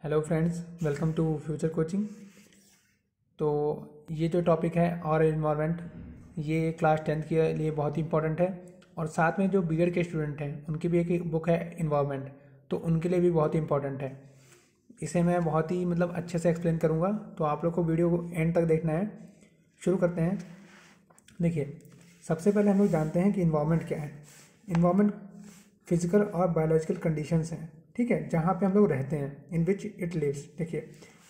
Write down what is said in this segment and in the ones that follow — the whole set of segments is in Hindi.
Hello friends, welcome to Future Coaching. तो ये जो टॉपिक है और इन्वायरमेंट, ये क्लास 10th के लिए बहुत ही इंपॉर्टेंट है। और साथ में जो बीएड के स्टूडेंट हैं उनकी भी एक बुक है इन्वायरमेंट, तो उनके लिए भी बहुत ही इंपॉर्टेंट है। इसे मैं बहुत ही अच्छे से एक्सप्लेन करूँगा, तो आप लोग को वीडियो को एंड तक देखना है। शुरू करते हैं। देखिए, सबसे पहले हम लोग जानते हैं कि इन्वायरमेंट क्या है। इन्वायरमेंट फिजिकल और बायोलॉजिकल कंडीशंस हैं, ठीक है, जहाँ पे हम लोग रहते हैं, इन विच इट लिव्स। देखिए,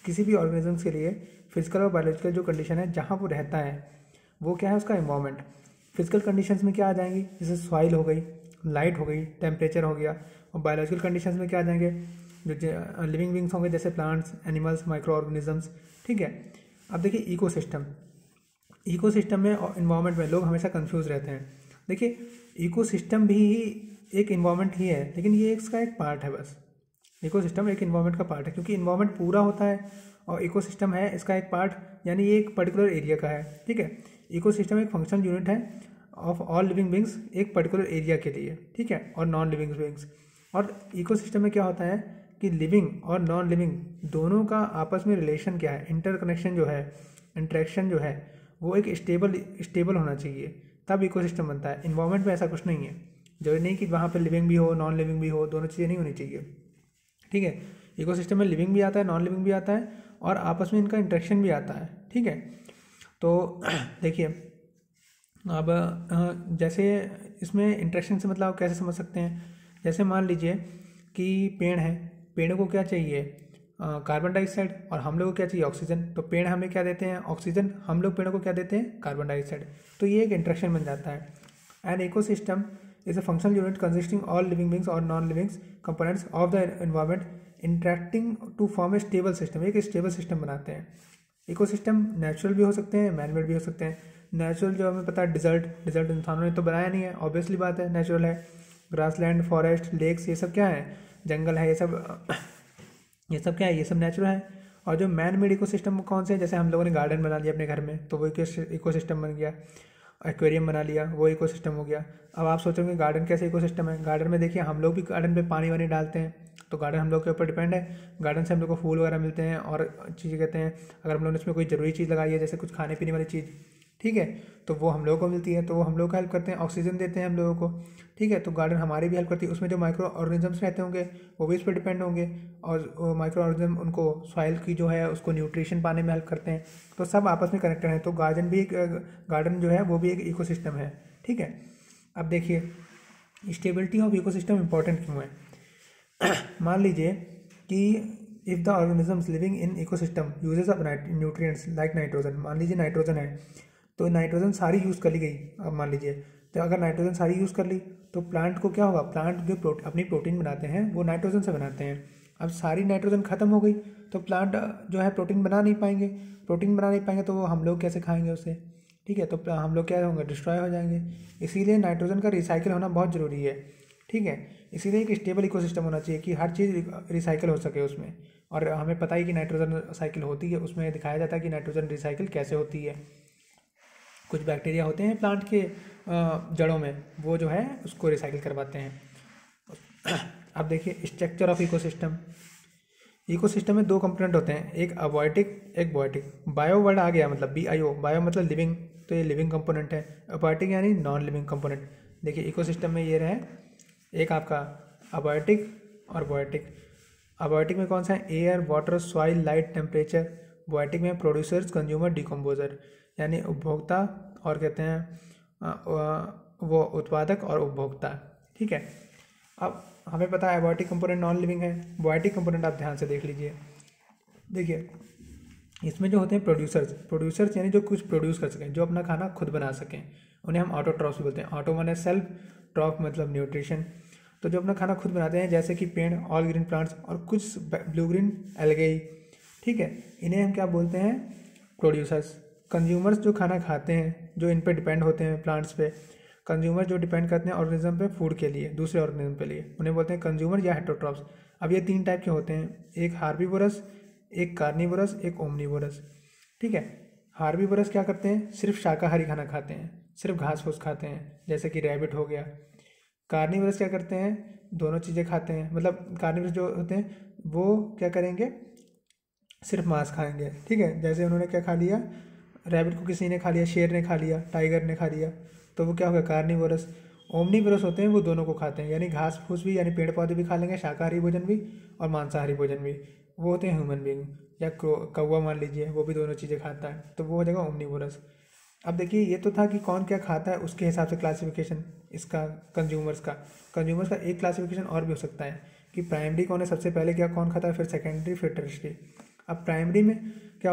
किसी भी ऑर्गेनिजम्स के लिए फिजिकल और बायोलॉजिकल जो कंडीशन है जहाँ वो रहता है, वो क्या है, उसका इन्वायरमेंट। फिजिकल कंडीशंस में क्या आ जाएंगी, जैसे सॉइल हो गई, लाइट हो गई, टेम्परेचर हो गया। और बायोलॉजिकल कंडीशंस में क्या आ जाएंगे, जो लिविंग बींग्स होंगे, जैसे प्लांट्स, एनिमल्स, माइक्रो ऑर्गेनिजम्स, ठीक है। अब देखिए, इकोसिस्टम। इकोसिस्टम में और इन्वायरमेंट में लोग हमेशा कंफ्यूज रहते हैं। देखिए, इकोसिस्टम भी एक इन्वायरमेंट ही है, लेकिन ये इसका एक पार्ट है बस। इकोसिस्टम एक इन्वायरमेंट का पार्ट है, क्योंकि इन्वायरमेंट पूरा होता है और इकोसिस्टम है इसका एक पार्ट, यानी ये एक पर्टिकुलर एरिया का है, ठीक है। इकोसिस्टम एक फंक्शनल यूनिट है ऑफ ऑल लिविंग बींग्स, एक पर्टिकुलर एरिया के लिए, ठीक है, और नॉन लिविंग बींग्स। और इकोसिस्टम में क्या होता है कि लिविंग और नॉन लिविंग दोनों का आपस में रिलेशन क्या है, इंटरकनेक्शन जो है, इंटरेक्शन जो है, वो एक स्टेबल होना चाहिए, तब इकोसिस्टम बनता है। इन्वायरमेंट में ऐसा कुछ नहीं है, जरूरी नहीं कि वहाँ पर लिविंग भी हो, नॉन लिविंग भी हो, दोनों चीज़ें नहीं होनी चाहिए, ठीक है। इकोसिस्टम में लिविंग भी आता है, नॉन लिविंग भी आता है, और आपस में इनका इंटरेक्शन भी आता है, ठीक है। तो देखिए, अब जैसे इसमें इंटरेक्शन से मतलब आप कैसे समझ सकते हैं। जैसे मान लीजिए कि पेड़ है, पेड़ को क्या चाहिए, कार्बन डाइऑक्साइड, और हम लोग को क्या चाहिए, ऑक्सीजन। तो पेड़ हमें क्या देते हैं, ऑक्सीजन, हम लोग पेड़ों को क्या देते हैं, कार्बन डाइऑक्साइड। तो ये एक इंटरेक्शन बन जाता है। An ecosystem is a functional unit consisting all living beings or non-living components of the environment interacting to form a stable system। एक स्टेबल सिस्टम बनाते हैं। इकोसिस्टम नेचुरल भी हो सकते हैं, मैनमेड भी हो सकते हैं। नेचुरल जो हमें पता है, डिजर्ट इंसानों ने तो बनाया नहीं है, ऑब्वियसली बात है, नेचुरल है। ग्रासलैंड, फॉरेस्ट, लेक्स, ये सब क्या है, जंगल है, ये सब क्या है, ये सब नेचुरल है। और जो मैन मेड इकोसिस्टम कौन से हैं, जैसे हम लोगों ने गार्डन बना लिया अपने घर में, तो वो इकोसिस्टम बन गया। एक्वेरियम बना लिया, वो इकोसिस्टम हो गया। अब आप सोचोगे गार्डन कैसे इकोसिस्टम है। गार्डन में देखिए, हम लोग भी गार्डन पे पानी वानी डालते हैं, तो गार्डन हम लोग के ऊपर डिपेंड है। गार्डन से हम लोग को फूल वगैरह मिलते हैं और चीज़ें कहते हैं, अगर हम लोग ने उसमें कोई ज़रूरी चीज़ लगाई है, जैसे कुछ खाने पीने वाली चीज़, ठीक है, तो वो हम लोगों को मिलती है, तो वो हम लोग को हेल्प करते हैं, ऑक्सीजन देते हैं हम लोगों को, ठीक है। तो गार्डन हमारी भी हेल्प करती है। उसमें जो माइक्रो ऑर्गेनिजम्स रहते होंगे वो भी इस पर डिपेंड होंगे, और माइक्रो ऑर्गेनिज्म उनको सॉइल की जो है उसको न्यूट्रिशन पाने में हेल्प करते हैं। तो सब आपस में कनेक्टेड है। तो गार्डन जो है वो भी एक इकोसिस्टम है, ठीक है। अब देखिए, स्टेबिलिटी ऑफ इकोसिस्टम इंपॉर्टेंट क्यों है। मान लीजिए कि if the organisms living in ecosystem uses of nutrients like nitrogen, मान लीजिए नाइट्रोजन है, तो नाइट्रोजन सारी यूज़ कर ली गई। अब मान लीजिए, तो अगर नाइट्रोजन सारी यूज़ कर ली, तो प्लांट को क्या होगा, प्लांट जो अपनी प्रोटीन बनाते हैं वो नाइट्रोजन से बनाते हैं। अब सारी नाइट्रोजन खत्म हो गई, तो प्लांट जो है प्रोटीन बना नहीं पाएंगे। प्रोटीन बना नहीं पाएंगे तो वो हम लोग कैसे खाएंगे उसे, ठीक है। तो हम लोग क्या होंगे, डिस्ट्रॉय हो जाएंगे। इसीलिए नाइट्रोजन का रिसाइकिल होना बहुत ज़रूरी है, ठीक है। इसीलिए एक स्टेबल इकोसिस्टम होना चाहिए कि हर चीज़ रिसाइकिल हो सके उसमें। और हमें पता ही कि नाइट्रोजन साइकिल होती है, उसमें दिखाया जाता है कि नाइट्रोजन रिसाइकिल कैसे होती है। कुछ बैक्टीरिया होते हैं प्लांट के जड़ों में, वो जो है उसको रिसाइकिल करवाते हैं। अब देखिए, स्ट्रक्चर ऑफ इकोसिस्टम। इकोसिस्टम में दो कंपोनेंट होते हैं, एक अबायोटिक, एक बायोटिक। बायो वर्ड आ गया, मतलब BIO, बायो मतलब लिविंग, तो ये लिविंग कंपोनेंट है। अबायोटिक यानी नॉन लिविंग कंपोनेंट। देखिए, इकोसिस्टम में ये रहे, एक आपका अबायोटिक और बायोटिक। अबायोटिक में कौन सा है, air, water, soil, light, temperature. Biotic में प्रोड्यूसर्स, कंज्यूमर, डिकम्पोजर, यानी उपभोक्ता और कहते हैं वो उत्पादक और उपभोक्ता, ठीक है। अब हमें पता है बायोटिक कंपोनेंट नॉन लिविंग है। बायोटिक कंपोनेंट आप ध्यान से देख लीजिए। देखिए, इसमें जो होते हैं प्रोड्यूसर्स यानी जो कुछ प्रोड्यूस कर सकें, जो अपना खाना खुद बना सकें, उन्हें हम ऑटोट्रॉफ्स बोलते हैं। ऑटो माने सेल्फ, ट्रॉफ मतलब न्यूट्रिशन। तो जो अपना खाना खुद बनाते हैं, जैसे कि पेड़, ऑल ग्रीन प्लांट्स और कुछ ब्लू ग्रीन एल्गेई, ठीक है, इन्हें हम क्या बोलते हैं, प्रोड्यूसर्स। कंज्यूमर्स जो खाना खाते हैं, जो इन पे डिपेंड होते हैं, प्लांट्स पे। कंज्यूमर जो डिपेंड करते हैं ऑर्गेनिज्म पे फूड के लिए, दूसरे ऑर्गेनिज्म के लिए, उन्हें बोलते हैं कंज्यूमर या हेटरोट्रॉफ्स। अब ये तीन टाइप के होते हैं, एक हार्बीवोरस, एक कार्निवोरस, एक ओमनीवोरस, ठीक है। हार्बीवोरस क्या करते हैं, सिर्फ शाकाहारी खाना खाते हैं, सिर्फ घास फूस खाते हैं, जैसे कि रैबिट हो गया। कार्निवोरस क्या करते हैं, दोनों चीज़ें खाते हैं, मतलब कार्निवोरस जो होते हैं वो क्या करेंगे, सिर्फ मांस खाएंगे। ठीक है, जैसे उन्होंने क्या खा लिया, रैबिट को किसी ने खा लिया, शेर ने खा लिया, टाइगर ने खा लिया, तो वो क्या होगा, कार्निवोरस। ओमनीवोरस होते हैं वो दोनों को खाते हैं, यानी घास फूस भी, यानी पेड़ पौधे भी खा लेंगे, शाकाहारी भोजन भी और मांसाहारी भोजन भी। वो होते हैं ह्यूमन बींग, या कौवा मान लीजिए, वो भी दोनों चीज़ें खाता है, तो वो हो जाएगा ओमनीवोरस। अब देखिए, ये तो था कि कौन क्या खाता है, उसके हिसाब से क्लासिफिकेशन इसका कंज्यूमर्स का एक क्लासिफिकेशन और भी हो सकता है कि प्राइमरी कौन है, सबसे पहले क्या कौन खाता है, फिर सेकेंडरी, फिर टर्शियरी। अब प्राइमरी में क्या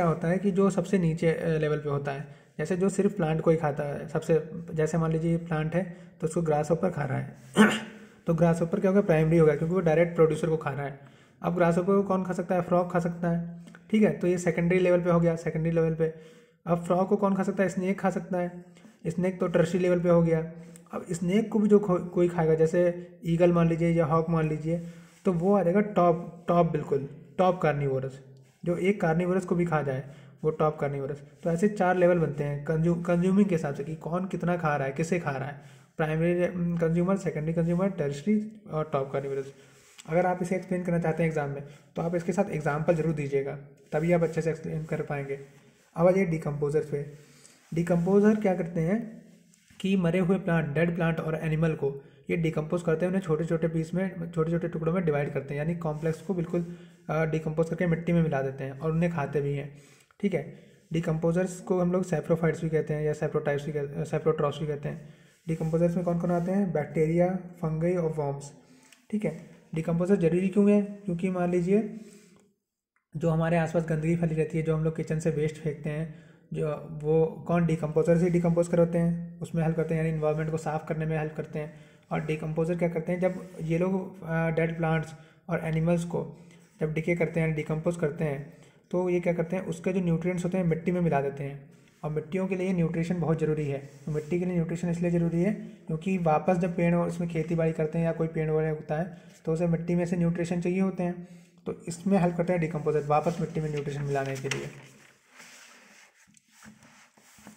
होता है कि जो सबसे नीचे लेवल पे होता है, जैसे जो सिर्फ प्लांट को ही खाता है, सबसे, जैसे मान लीजिए ये प्लांट है तो उसको ग्रास ऊपर खा रहा है तो ग्रास ऊपर क्या होगा, प्राइमरी होगा, क्योंकि वो डायरेक्ट प्रोड्यूसर को खा रहा है। अब ग्रास ऊपर को कौन खा सकता है, फ्रॉग खा सकता है। ठीक है, तो ये सेकेंडरी लेवल पे हो गया, सेकेंडरी लेवल पे। अब फ्रॉग को कौन खा सकता है, स्नेक खा सकता है, स्नेक तो टर्शियरी लेवल पे हो गया। अब स्नेक को भी जो कोई खाएगा, जैसे ईगल मान लीजिए या हॉक मान लीजिए, तो वो आ जाएगा टॉप बिल्कुल टॉप कार्निवोरस। जो एक कार्निवोरस को भी खा जाए वो टॉप कार्निवोरस। तो ऐसे 4 लेवल बनते हैं कंज्यूमिंग के हिसाब से, कि कौन कितना खा रहा है, किसे खा रहा है, primary consumer, secondary consumer, tertiary और टॉप कार्निवोरस। अगर आप इसे एक्सप्लेन करना चाहते हैं एग्जाम में, तो आप इसके साथ एग्जाम्पल जरूर दीजिएगा, तभी आप अच्छे से एक्सप्लेन कर पाएंगे। अब आइए डिकम्पोजर पे। डिकम्पोजर क्या करते हैं कि मरे हुए प्लांट, डेड प्लांट और एनिमल को ये डिकम्पोज करते हैं, उन्हें छोटे छोटे पीस में, छोटे छोटे टुकड़ों में डिवाइड करते हैं, यानी कॉम्प्लेक्स को बिल्कुल डिकम्पोज करके मिट्टी में मिला देते हैं और उन्हें खाते भी हैं। ठीक है, डिकम्पोजर्स को हम लोग सैप्रोफाइट्स भी कहते हैं, या सैप्रोट्रॉप्स भी कहते हैं। डिकम्पोजर्स में कौन कौन आते हैं, बैक्टीरिया, फंगई और वॉर्म्स। ठीक है, डिकम्पोजर जरूरी क्यों है, क्योंकि मान लीजिए जो हमारे आसपास गंदगी फैली रहती है, जो हम लोग किचन से वेस्ट फेंकते हैं, जो वो कौन डिकम्पोजर से डिकम्पोज करते हैं, उसमें हेल्प करते हैं, यानी इन्वायरमेंट को साफ करने में हेल्प करते हैं। और डिकम्पोजर क्या करते हैं, जब ये लोग डेड प्लांट्स और एनिमल्स को जब डिके करते हैं, डिकम्पोज करते हैं, तो ये क्या करते हैं, उसके जो न्यूट्रिएंट्स होते हैं मिट्टी में मिला देते हैं। और मिट्टियों के लिए न्यूट्रिशन बहुत ज़रूरी है। तो मिट्टी के लिए न्यूट्रिशन इसलिए ज़रूरी है क्योंकि वापस जब पेड़ और उसमें खेती बाड़ी करते हैं या कोई पेड़ वगैरह होता है, तो उसे मिट्टी में से न्यूट्रिशन चाहिए होते हैं, तो इसमें हेल्प करता है डिकम्पोजर, वापस मिट्टी में न्यूट्रिशन मिलाने के लिए।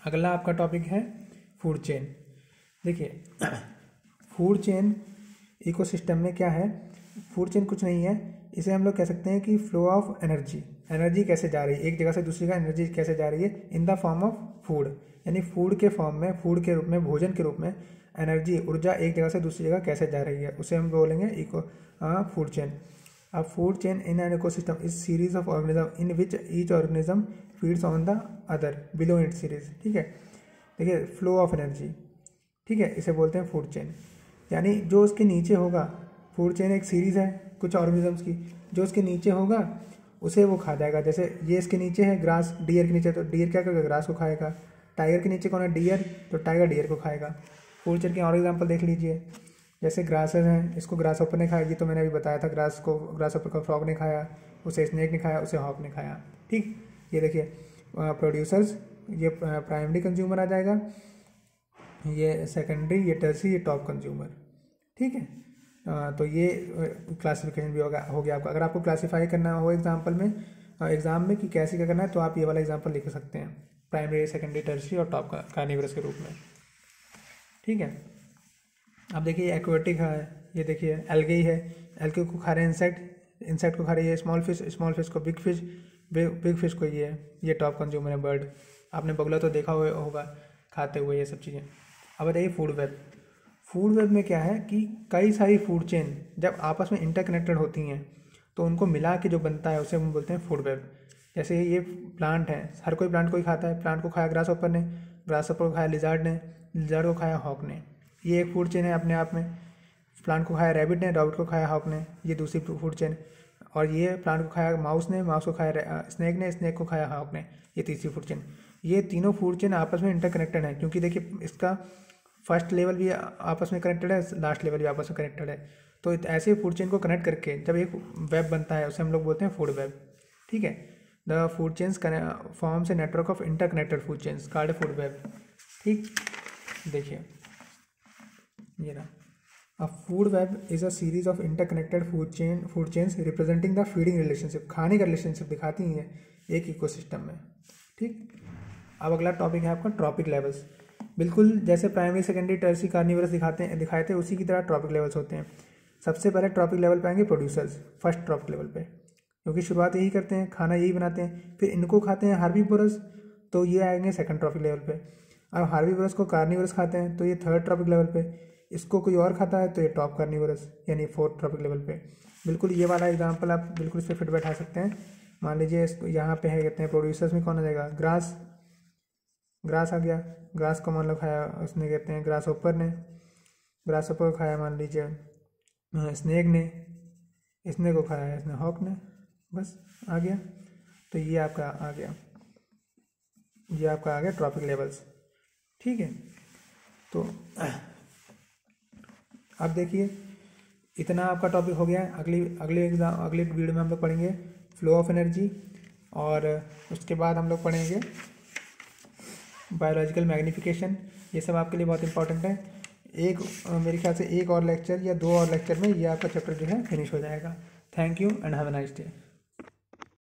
अगला आपका टॉपिक है फूड चेन। देखिए, फूड चेन इकोसिस्टम में क्या है, फूड चेन कुछ नहीं है, इसे हम लोग कह सकते हैं कि फ्लो ऑफ एनर्जी। एनर्जी कैसे जा रही है एक जगह से दूसरी जगह, एनर्जी कैसे जा रही है in the form of food, यानी फूड के फॉर्म में, फूड के रूप में, भोजन के रूप में एनर्जी, ऊर्जा एक जगह से दूसरी जगह कैसे जा रही है, उसे हम बोलेंगे फूड चेन। अब food chain in an ecosystem is series of organism in which each organism feeds on the other below it series. ठीक है, देखिए फ्लो ऑफ एनर्जी, ठीक है, इसे बोलते हैं फूड चेन। यानी जो उसके नीचे होगा, फूड चेन एक सीरीज है कुछ ऑर्गेनिजम्स की, जो उसके नीचे होगा उसे वो खा जाएगा। जैसे ये इसके नीचे है ग्रास, डियर के नीचे, तो डियर क्या करेगा, ग्रास को खाएगा। टाइगर के नीचे कौन है, डियर, तो टाइगर डियर को खाएगा। फूड चेन के और एग्जाम्पल देख लीजिए, जैसे ग्रासेस हैं, इसको ग्रास ऊपर ने खाया, ये तो मैंने अभी बताया था, ग्रास ऊपर का फ्रॉग ने खाया, उसे स्नेक ने खाया, उसे हॉक ने खाया। ठीक, ये देखिए प्रोड्यूसर्स, ये प्राइमरी कंज्यूमर आ जाएगा, ये सेकेंडरी, ये टर्शियरी, ये टॉप कंज्यूमर। ठीक है, तो ये क्लासिफिकेशन भी हो गया आपका। अगर आपको क्लासीफाई करना हो एग्जाम्पल में, एग्जाम में कि कैसे क्या करना है, तो आप ये वाला एग्जाम्पल लिख सकते हैं, प्राइमरी, सेकेंडरी, टर्शियरी और टॉप कार्निवरस के रूप में। ठीक है, अब देखिए एक्वेटिक है, ये देखिए एल्गे है, एल्गे को खा रहे हैं इंसेक्ट को खा रही है स्मॉल फिश को बिग फिश को ये टॉप कंज्यूमर है बर्ड। आपने बगुला तो देखा होगा खाते हुए ये सब चीज़ें। अब बताइए फूड वेब में क्या है कि कई सारी फूड चेन जब आपस में इंटरकनेक्टेड होती हैं तो उनको मिला के जो बनता है उसे हम बोलते हैं फूड वेब। जैसे ये प्लांट है, हर कोई प्लांट को ही खाता है, प्लांट को खाया ग्रास हॉपर ने, ग्रास हॉपर को खाया लिजार्ड ने, लिजार्ड को खाया हॉक ने, ये एक फूड चेन है अपने आप में। प्लांट को खाया रैबिट ने, रैबिट को खाया हॉक ने, ये दूसरी फूड चेन। और ये प्लांट को खाया माउस ने, माउस को खाया स्नेक ने, स्नेक को खाया हॉक ने, ये तीसरी फूड चेन। ये तीनों फूड चेन आपस में इंटरकनेक्टेड है, क्योंकि देखिए इसका फर्स्ट लेवल भी आपस में कनेक्टेड है, लास्ट लेवल भी आपस में कनेक्टेड है। तो ऐसे फूड चेन को कनेक्ट करके जब एक वेब बनता है उसे हम लोग बोलते हैं फूड वेब। ठीक है, the food chains forms a network of interconnected food chains called food web. ठीक, देखिए ये रहा, अ food web is a series of interconnected food chains representing the feeding relationship, खाने का रिलेशनशिप दिखाती हैं एक इकोसिस्टम में। ठीक, अब अगला टॉपिक है आपका ट्रॉपिक लेवल्स। बिल्कुल जैसे प्राइमरी, सेकेंडरी, टर्शियरी, कार्निवरस दिखाए थे उसी की तरह ट्रॉपिक लेवल्स होते हैं। सबसे पहले ट्रॉपिक लेवल पे आएंगे प्रोड्यूसर्स, फर्स्ट ट्रॉपिक लेवल पे, क्योंकि शुरुआत यही करते हैं, खाना यही बनाते हैं, फिर इनको खाते हैं हार्बीवोरस, तो ये आएंगे सेकंड ट्रॉपिक लेवल पे। अब हार्बीवोरस को कार्निवोरस खाते हैं तो ये थर्ड ट्रॉपिक लेवल पे, इसको कोई और खाता है तो ये टॉप कार्निवोरस यानी फोर्थ ट्रॉपिक लेवल पे। बिल्कुल ये वाला एग्जाम्पल आप बिल्कुल इस पर फिट बैठा सकते हैं। मान लीजिए यहाँ पे है, कहते हैं प्रोड्यूसर्स में कौन आ जाएगा, ग्रास, ग्रास आ गया, ग्रास को मान लो खाया उसने, कहते हैं ग्रास ओपर ने, ग्रास ओपर को खाया मान लीजिए स्नेक ने, स्नेक को खाया इसने हॉक ने, बस आ गया। तो ये आपका आ गया, ये आपका आ गया ट्रॉपिक लेवल्स। ठीक है, तो अब देखिए इतना आपका टॉपिक हो गया है। अगले वीडियो में हम लोग पढ़ेंगे फ्लो ऑफ एनर्जी, और उसके बाद हम लोग पढ़ेंगे बायोलॉजिकल मैग्नीफिकेशन। ये सब आपके लिए बहुत इंपॉर्टेंट है। मेरे ख्याल से एक और लेक्चर या 2 और लेक्चर में ये आपका चैप्टर जो है फिनिश हो जाएगा। Thank you and have a nice day.